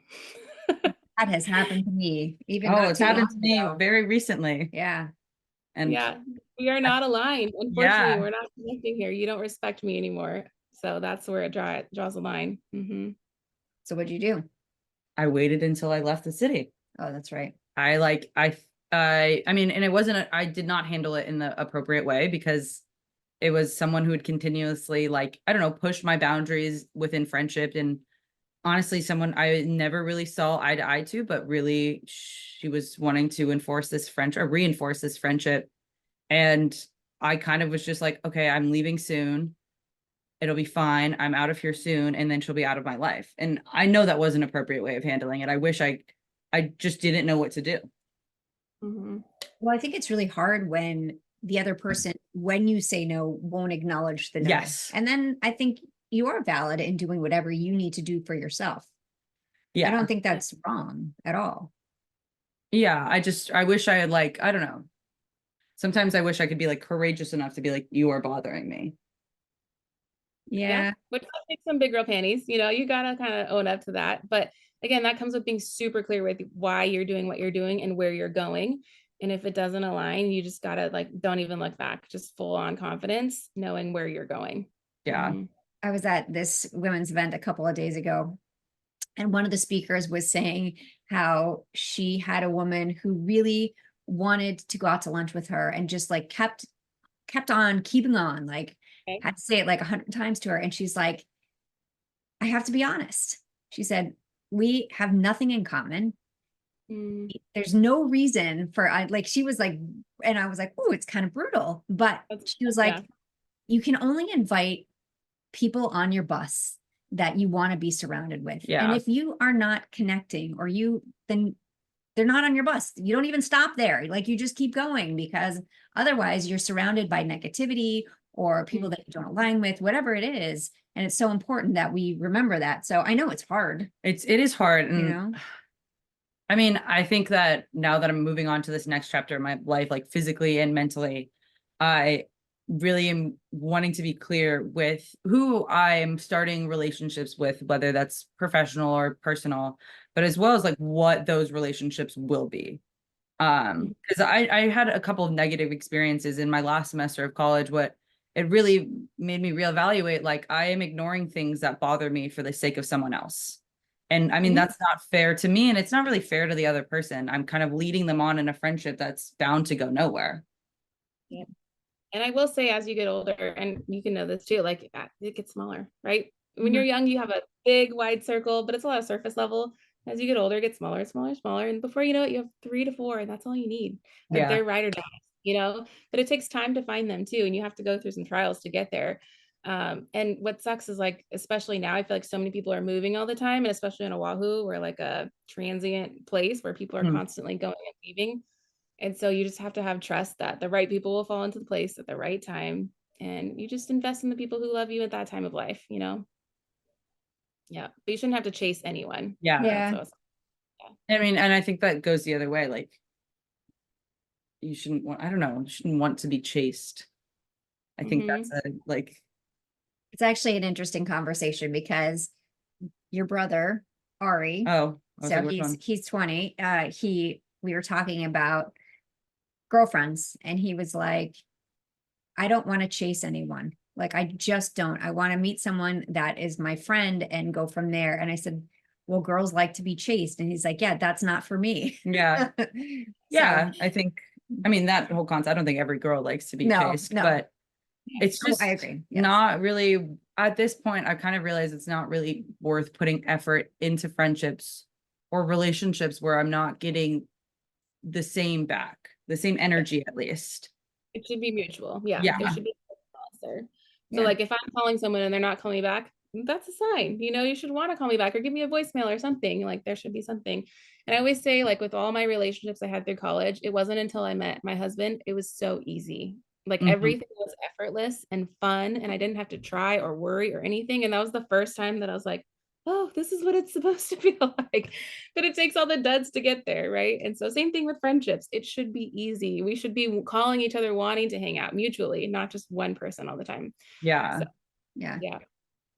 S1: That has happened to me.
S4: It's happened to me very recently.
S1: Yeah.
S4: And
S2: yeah, we are not aligned. Unfortunately, we're not connecting here. You don't respect me anymore. So that's where it draws a line. Mm-hmm.
S1: So what'd you do?
S4: I waited until I left the city.
S1: Oh, that's right.
S4: I mean, and it wasn't, I did not handle it in the appropriate way, because it was someone who would continuously, like, I don't know, push my boundaries within friendship. And honestly, someone I never really saw eye to eye to, but really she was wanting to reinforce this friendship. And I kind of was just like, okay, I'm leaving soon. It'll be fine. I'm out of here soon. And then she'll be out of my life. And I know that was an appropriate way of handling it. I wish I just didn't know what to do.
S2: Mm-hmm.
S1: Well, I think it's really hard when the other person, when you say no, won't acknowledge the no.
S4: Yes.
S1: And then I think you are valid in doing whatever you need to do for yourself. I don't think that's wrong at all.
S4: Yeah. I wish I had like, I don't know. Sometimes I wish I could be like courageous enough to be like, you are bothering me.
S1: Yeah.
S2: Which takes some big girl panties, you know, you gotta kind of own up to that. But again, that comes with being super clear with why you're doing what you're doing and where you're going. And if it doesn't align, you just gotta like, don't even look back, just full on confidence, knowing where you're going.
S4: Yeah.
S1: I was at this women's event a couple of days ago, and one of the speakers was saying how she had a woman who really wanted to go out to lunch with her and just like kept on keeping on, like had to say it like 100 times to her. And she's like, I have to be honest. She said, we have nothing in common. There's no reason for, like, she was like, and I was like, oh, it's kind of brutal. But she was like, you can only invite people on your bus that you want to be surrounded with.
S4: Yeah.
S1: And if you are not connecting or then they're not on your bus. You don't even stop there. Like, you just keep going, because otherwise you're surrounded by negativity or people that you don't align with, whatever it is. And it's so important that we remember that. So I know it's hard.
S4: It is hard. And
S1: you know,
S4: I mean, I think that now that I'm moving on to this next chapter of my life, like physically and mentally, I really am wanting to be clear with who I'm starting relationships with, whether that's professional or personal, but as well as like what those relationships will be. Because I had a couple of negative experiences in my last semester of college. What it really made me reevaluate, like, I am ignoring things that bother me for the sake of someone else. And I mean, that's not fair to me, and it's not really fair to the other person. I'm kind of leading them on in a friendship that's bound to go nowhere.
S2: Yeah. And I will say, as you get older, and you can know this too, like it gets smaller, right? When you're young, you have a big wide circle, but it's a lot of surface level. As you get older, it gets smaller, smaller, smaller. And before you know it, you have 3 to 4, and that's all you need. Like, they're ride or die, you know, but it takes time to find them too. And you have to go through some trials to get there. And what sucks is, like, especially now, I feel like so many people are moving all the time, and especially in Oahu, we're like a transient place where people are constantly going and leaving. And so you just have to have trust that the right people will fall into the place at the right time. And you just invest in the people who love you at that time of life, you know? Yeah. But you shouldn't have to chase anyone.
S1: Yeah.
S4: I mean, and I think that goes the other way. Like, you shouldn't want, I don't know, you shouldn't want to be chased. I think that's
S1: it's actually an interesting conversation, because your brother, Ari,
S4: so
S1: he's 20. We were talking about girlfriends, and he was like, I don't want to chase anyone. Like, I just don't. I want to meet someone that is my friend and go from there. And I said, well, girls like to be chased. And he's like, yeah, that's not for me.
S4: Yeah. Yeah. I think, I mean, that whole concept, I don't think every girl likes to be chased, but it's just
S1: I agree. Yes.
S4: not really, at this point, I kind of realized it's not really worth putting effort into friendships or relationships where I'm not getting the same back, the same energy, at least.
S2: It should be mutual. Yeah. It should be. So like, if I'm calling someone and they're not calling me back, that's a sign, you know, you should want to call me back or give me a voicemail or something. Like, there should be something. And I always say, like, with all my relationships I had through college, it wasn't until I met my husband, it was so easy. Like, everything was effortless and fun, and I didn't have to try or worry or anything. And that was the first time that I was like, oh, this is what it's supposed to feel like. But it takes all the duds to get there, right? And so same thing with friendships. It should be easy. We should be calling each other, wanting to hang out mutually, not just one person all the time.
S4: Yeah.
S2: So,
S1: yeah.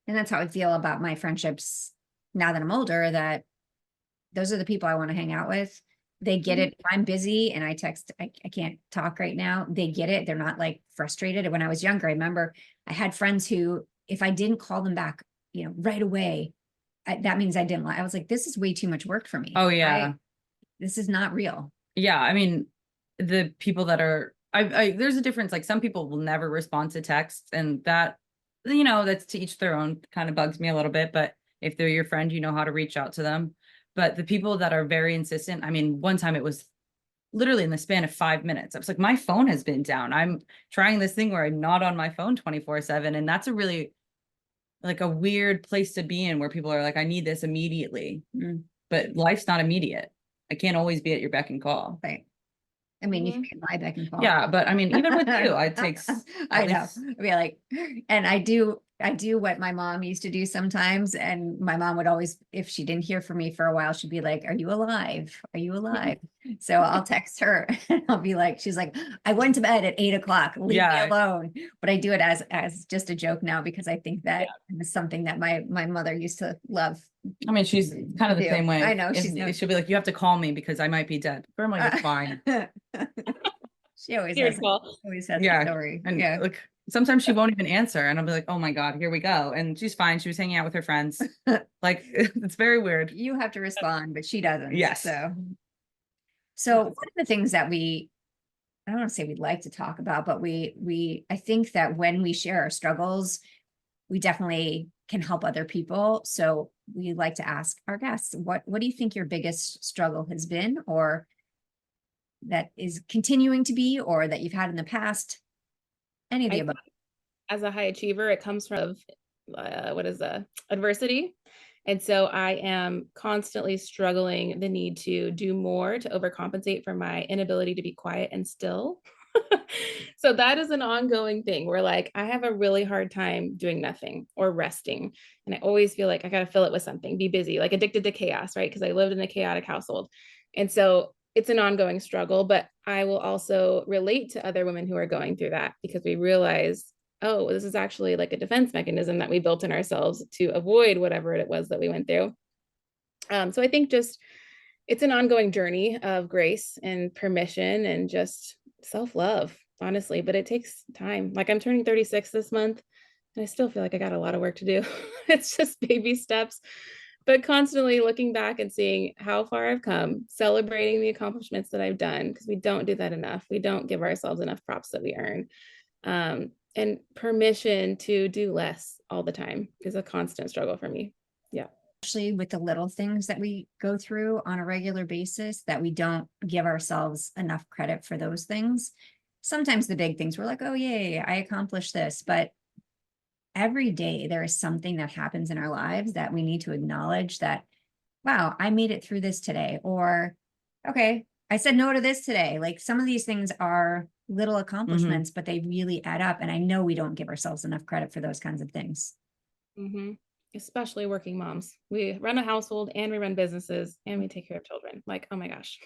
S1: And that's how I feel about my friendships now that I'm older, that those are the people I want to hang out with. They get it. If I'm busy and I text, I can't talk right now, they get it. They're not like frustrated. When I was younger, I remember I had friends who, if I didn't call them back, you know, right away, that means I didn't like. I was like, this is way too much work for me.
S4: Oh yeah.
S1: This is not real.
S4: Yeah. I mean, the people that are, there's a difference. Like, some people will never respond to texts, and that, you know, that's to each their own. Kind of bugs me a little bit, but if they're your friend, you know how to reach out to them. But the people that are very insistent, I mean, one time it was literally in the span of 5 minutes. I was like, my phone has been down. I'm trying this thing where I'm not on my phone 24/7. And that's a really, like, a weird place to be in, where people are like, I need this immediately. But life's not immediate. I can't always be at your beck and call.
S1: Right. I mean, you can be at my beck and call.
S4: Yeah, but I mean, even with you, it takes.
S1: I know. I mean, like, and I do I do what my mom used to do sometimes. And my mom would always, if she didn't hear from me for a while, she'd be like, "Are you alive? Are you alive?" So I'll text her and I'll be like, she's like, "I went to bed at 8 o'clock. Leave me alone." But I do it as just a joke now, because I think that is something that my mother used to love.
S4: I mean, she's kind of the same way.
S1: I know.
S4: She'll be like, "You have to call me because I might be dead." I'm like, "It's fine."
S1: She always has a story.
S4: And look, sometimes she won't even answer, and I'll be like, "Oh my God, here we go." And she's fine. She was hanging out with her friends. Like, it's very weird.
S1: You have to respond, but she doesn't.
S4: Yes.
S1: So one of the things that I don't want to say we'd like to talk about, but I think that when we share our struggles, we definitely can help other people. So we like to ask our guests, what do you think your biggest struggle has been, or that is continuing to be, or that you've had in the past? Any of the above.
S2: As a high achiever, it comes from adversity. And so I am constantly struggling the need to do more to overcompensate for my inability to be quiet and still. So that is an ongoing thing where, like, I have a really hard time doing nothing or resting. And I always feel like I got to fill it with something, be busy, like addicted to chaos, right? Because I lived in a chaotic household. And so it's an ongoing struggle, but I will also relate to other women who are going through that, because we realize, oh, this is actually like a defense mechanism that we built in ourselves to avoid whatever it was that we went through. So I think just it's an ongoing journey of grace and permission and just self-love, honestly, but it takes time. Like, I'm turning 36 this month and I still feel like I got a lot of work to do. It's just baby steps, but constantly looking back and seeing how far I've come, celebrating the accomplishments that I've done, because we don't do that enough. We don't give ourselves enough props that we earn. And permission to do less all the time is a constant struggle for me. Yeah.
S1: Especially with the little things that we go through on a regular basis, that we don't give ourselves enough credit for those things. Sometimes the big things, we're like, "Oh, yay, I accomplished this." But every day there is something that happens in our lives that we need to acknowledge that, wow, I made it through this today. Or, okay, I said no to this today. Like, some of these things are little accomplishments, but they really add up. And I know we don't give ourselves enough credit for those kinds of things.
S2: Especially working moms. We run a household and we run businesses and we take care of children. Like, oh my gosh,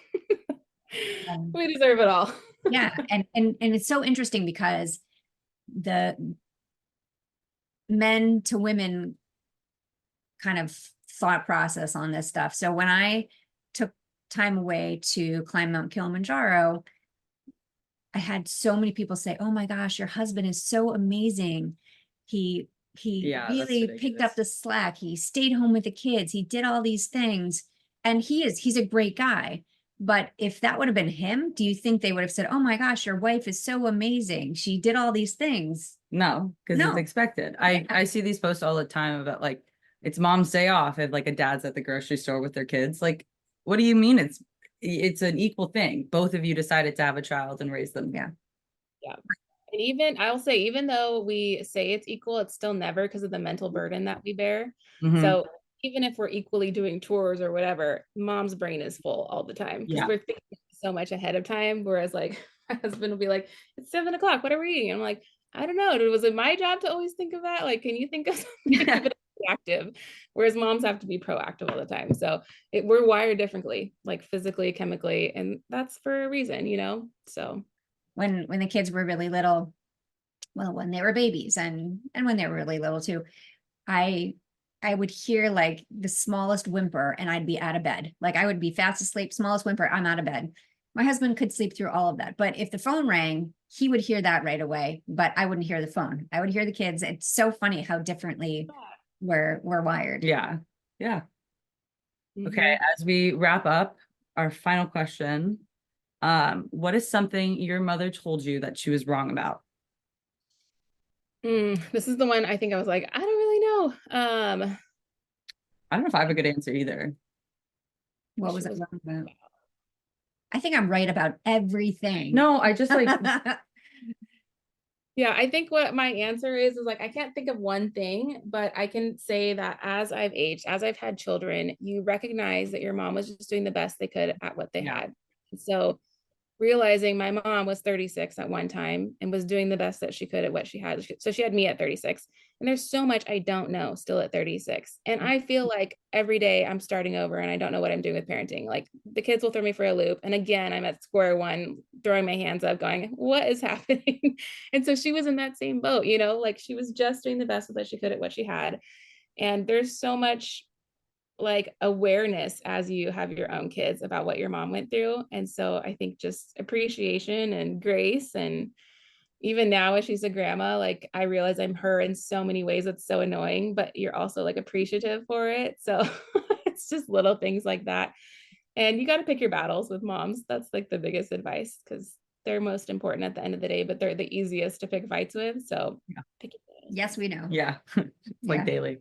S2: we deserve it all.
S1: Yeah. And it's so interesting because the men to women kind of thought process on this stuff. So when I took time away to climb Mount Kilimanjaro, I had so many people say, "Oh my gosh, your husband is so amazing. He really picked up the slack. He stayed home with the kids. He did all these things." And he's a great guy. But if that would have been him, do you think they would have said, "Oh my gosh, your wife is so amazing. She did all these things"?
S4: No, because it's expected. I see these posts all the time about, like, it's mom's day off if, like, a dad's at the grocery store with their kids. Like, what do you mean? It's an equal thing. Both of you decided to have a child and raise them.
S2: Yeah. And I'll say, even though we say it's equal, it's still never, because of the mental burden that we bear. So even if we're equally doing chores or whatever, mom's brain is full all the time, because we're thinking so much ahead of time. Whereas, like, my husband will be like, "It's 7 o'clock. What are we eating?" I'm like, "I don't know. Was it my job to always think of that? Like, can you think of something?" Reactive, whereas moms have to be proactive all the time. So we're wired differently, like physically, chemically, and that's for a reason, So
S1: when the kids were really little, well, when they were babies and when they were really little too, I would hear like the smallest whimper and I'd be out of bed. Like, I would be fast asleep, smallest whimper, I'm out of bed. My husband could sleep through all of that. But if the phone rang, he would hear that right away, but I wouldn't hear the phone. I would hear the kids. It's so funny how differently we're wired.
S4: Yeah. Okay, as we wrap up, our final question, what is something your mother told you that she was wrong about?
S2: This is the one I think I was like, I don't really know.
S4: I don't know if I have a good answer either.
S1: What was I wrong about? I think I'm right about everything.
S4: No, I just like
S2: Yeah, I think what my answer is like, I can't think of one thing, but I can say that as I've aged, as I've had children, you recognize that your mom was just doing the best they could at what they had. So realizing my mom was 36 at one time and was doing the best that she could at what she had. So she had me at 36. And there's so much I don't know still at 36. And I feel like every day I'm starting over and I don't know what I'm doing with parenting. Like the kids will throw me for a loop. And again, I'm at square one, throwing my hands up going, what is happening? And so she was in that same boat, you know, like she was just doing the best with what she could at what she had. And there's so much like awareness as you have your own kids about what your mom went through. And so I think just appreciation and grace. And even now as she's a grandma, like I realize I'm her in so many ways. It's so annoying, but you're also like appreciative for it. So it's just little things like that. And you got to pick your battles with moms. That's like the biggest advice, because they're most important at the end of the day, but they're the easiest to pick fights with. So pick your battles.
S1: Yes, we know.
S4: Yeah. Like daily.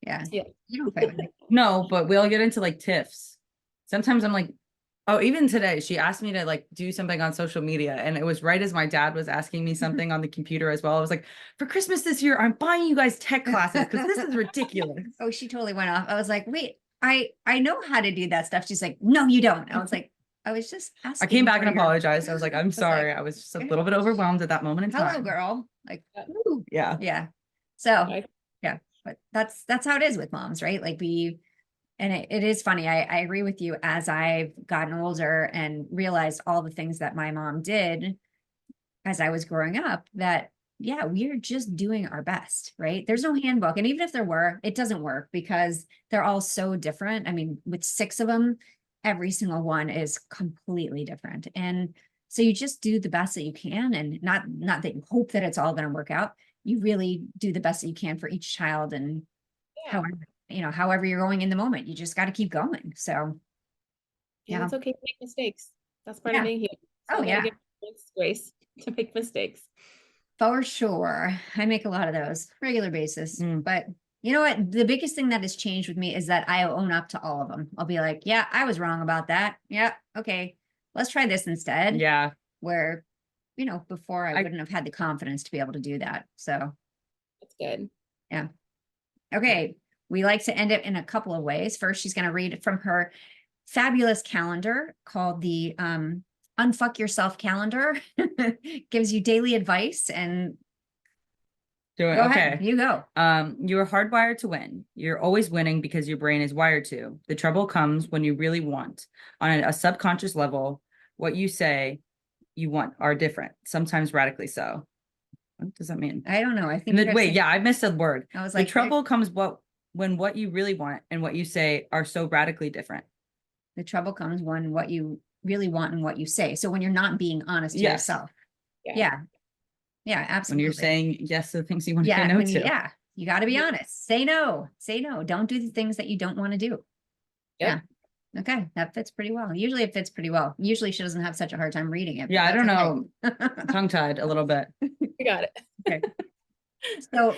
S1: Yeah.
S2: Yeah.
S1: You don't fight with me.
S4: No, but we'll get into like tiffs. Sometimes I'm like, oh, even today, she asked me to like do something on social media. And it was right as my dad was asking me something on the computer as well. I was like, for Christmas this year, I'm buying you guys tech classes because this is ridiculous.
S1: Oh, she totally went off. I was like, wait, I know how to do that stuff. She's like, no, you don't. I was like, I was just asking.
S4: I came back
S1: for
S4: and
S1: your-
S4: apologized. I was like, I'm sorry. I was just a little bit overwhelmed at that moment in
S1: Hello,
S4: time.
S1: girl. Like, ooh.
S4: Yeah.
S1: Yeah. So
S2: Right.
S1: yeah, but that's how it is with moms, right? Like and it is funny. I agree with you. As I've gotten older and realized all the things that my mom did as I was growing up, that yeah, we're just doing our best, right? There's no handbook. And even if there were, it doesn't work because they're all so different. I mean, with 6 of them, every single one is completely different. And so you just do the best that you can, and not that you hope that it's all going to work out. You really do the best that you can for each child, and however you're going in the moment, you just got to keep going. So
S2: yeah, it's okay to make mistakes. That's part of being human. So
S1: Oh yeah,
S2: give grace to make mistakes.
S1: for sure. I make a lot of those regular basis, but you know what? The biggest thing that has changed with me is that I own up to all of them. I'll be like, yeah, I was wrong about that. Yeah. Okay. Let's try this instead.
S4: Yeah.
S1: Where, before I wouldn't have had the confidence to be able to do that. So
S2: That's good.
S1: yeah. Okay. We like to end it in a couple of ways. First, she's going to read from her fabulous calendar called the Unfuck Yourself calendar. Gives you daily advice and
S4: Do it.
S1: go
S4: Okay.
S1: ahead. You go.
S4: You're hardwired to win. You're always winning because your brain is wired to. The trouble comes when you really want. On a subconscious level, what you say you want are different, sometimes radically so. What does that mean?
S1: I don't know. I think
S4: Wait, yeah, I missed a word.
S1: I was
S4: The
S1: like,
S4: trouble comes when what you really want and what you say are so radically different.
S1: the trouble comes when what you really want and what you say. So when you're not being honest to
S4: Yes.
S1: yourself.
S2: Yeah.
S1: Yeah, absolutely.
S4: When you're saying yes to the things you want to say no
S1: when
S4: to.
S1: you got to be honest. Say no. Don't do the things that you don't want to do.
S2: Yep.
S1: Yeah. Okay. That fits pretty well. Usually it fits pretty well. Usually she doesn't have such a hard time reading it. but
S4: Yeah, I don't
S1: that's
S4: know. Tongue-tied a little bit.
S2: You got it.
S1: Okay. So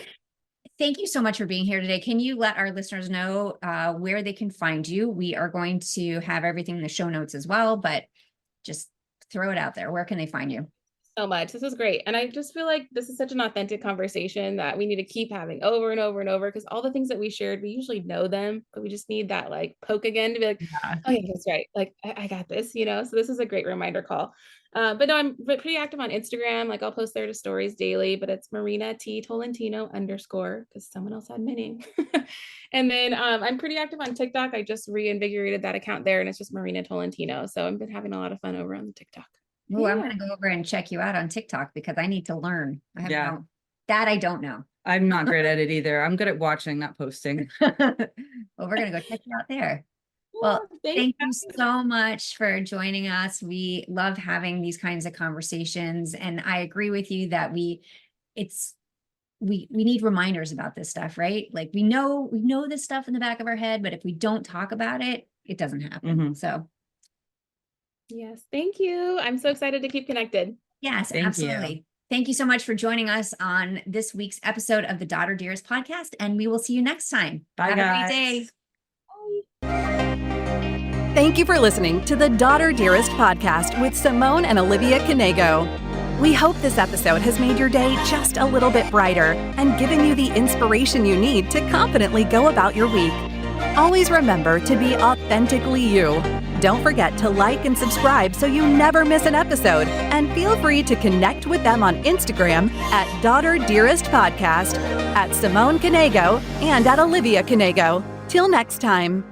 S1: thank you so much for being here today. Can you let our listeners know where they can find you? We are going to have everything in the show notes as well, but just throw it out there. Where can they find you?
S2: So much. This was great. And I just feel like this is such an authentic conversation that we need to keep having over and over and over, because all the things that we shared, we usually know them, but we just need that like poke again to be like, oh yeah, that's right. Like I got this, so this is a great reminder call. But no, I'm pretty active on Instagram. Like I'll post there to stories daily, but it's Marina T Tolentino _ because someone else had my name. And then I'm pretty active on TikTok. I just reinvigorated that account there, and it's just Marina Tolentino. So I've been having a lot of fun over on the TikTok.
S1: Oh, I'm going to go over and check you out on TikTok because I need to learn. I don't know.
S4: I'm not great at it either. I'm good at watching, not posting.
S1: Well, we're going to go check you out there. Well, thank you so much for joining us. We love having these kinds of conversations. And I agree with you that we need reminders about this stuff, right? Like we know this stuff in the back of our head, but if we don't talk about it, it doesn't happen.
S4: Mm-hmm.
S1: So
S2: yes, thank you. I'm so excited to keep connected.
S1: yes,
S4: Thank
S1: absolutely.
S4: you.
S1: Thank you so much for joining us on this week's episode of the Daughter Dearest podcast, and we will see you next time.
S4: Bye,
S1: Have
S4: guys.
S1: a great day.
S3: Thank you for listening to the Daughter Dearest Podcast with Simone and Olivia Knego. We hope this episode has made your day just a little bit brighter and given you the inspiration you need to confidently go about your week. Always remember to be authentically you. Don't forget to like and subscribe so you never miss an episode. And feel free to connect with them on Instagram at Daughter Dearest Podcast, at Simone Knego, and at Olivia Knego. Till next time.